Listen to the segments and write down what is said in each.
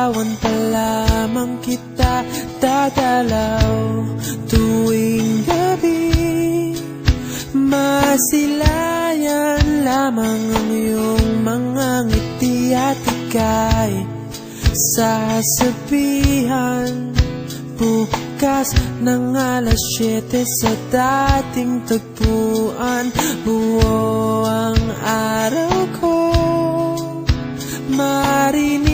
Nililigawan pa lamang kita dadalaw tuwing gabi. Masilayan lamang ang iyong mga ngiti at ika'y sasabihan bukas ng alas 7 sa dating tagpuan. Buo ang araw ko, marinig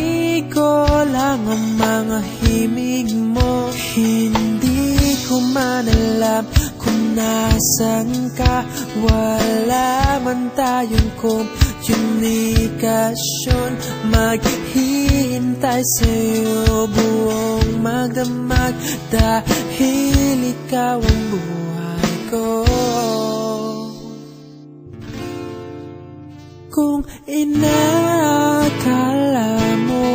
ko lang ang mga himig mo. Hindi ko man alam kung nasan ka, wala man tayong komunikasyon. Maghihintay sa'yo buong magdamag dahil ikaw ang buhay ko. Kung inakala mo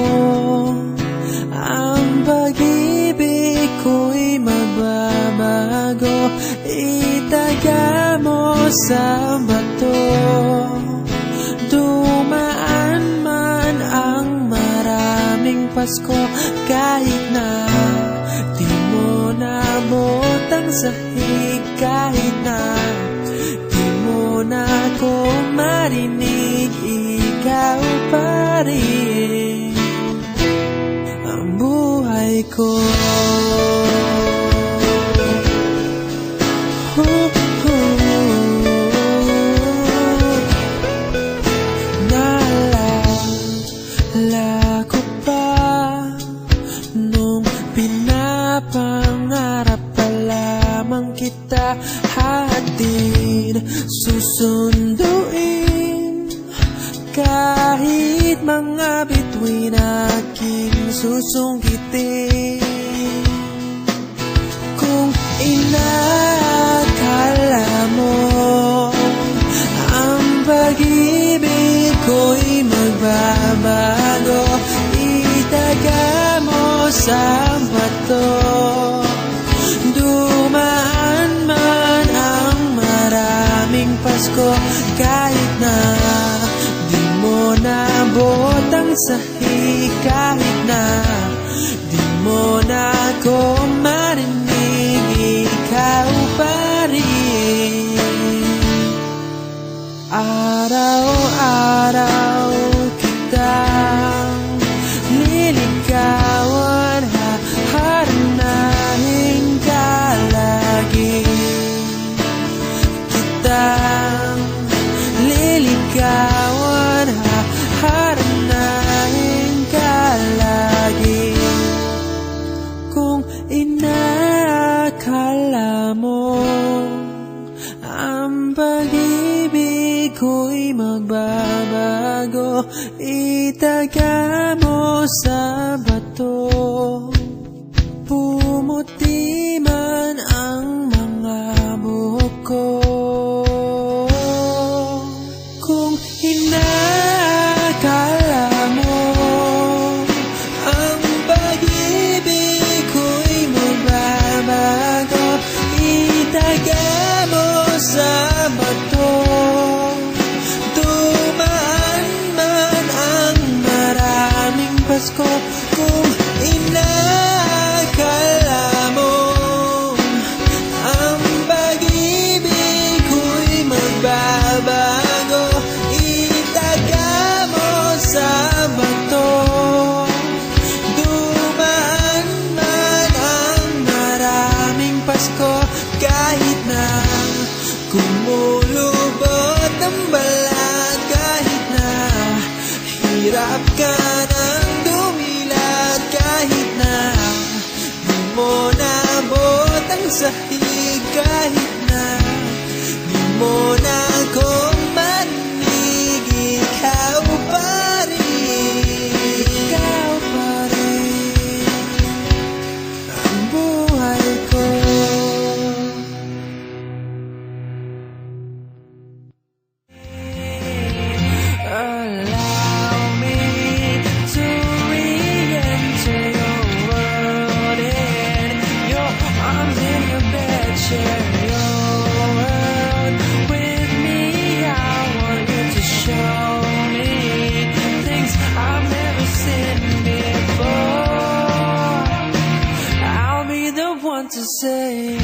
ang pag-ibig ko'y magbabago, itaga mo sa bato. Dumaan man ang maraming Pasko, kahit na di mo naabot ang sahig, kahit na di mo na ako marinig, ikaw pa rin ang buhay ko. Naalala ko pa nung pinapangarap pa lamang kita, hatid susunduin kahit mga bituin aking susungkitin. Kung inakala mo ang pag-ibig ko'y magbabago, itaga mo sa bato. Dumaan man ang maraming Pasko, kahit na di mo naabot ang sahig, kahit na di mo na ako marinig, ikaw pa rin. Araw-araw kitang niligawan, haharanahin ka lagi. Kitang niligawan, haharanahin ka lagi. Kung inakala mo ang pag-ibig ko'y magbabago, itaga mo sa bato. Pumuti man ang mga buhok ko. Kung inakala mo ang pag-ibig ko'y magbabago, itaga mo sa bato. Dumaan man ang maraming Pasko, kung inakala mo ang pag-ibig ko'y magbabago, itaga mo sa bato. Dumaan man ang maraming Pasko, kahit na kumulubot ang balat, kahit na hirap ka ng dumilat, kahit na di mo naabot ang sahig, kahit na di mo na ako marinig, ikaw pa rin, ikaw pa rin ang buhay ko. Allow me to re-enter your world, in your arms, in your bed, share your world with me. I want you to show me things I've never seen before. say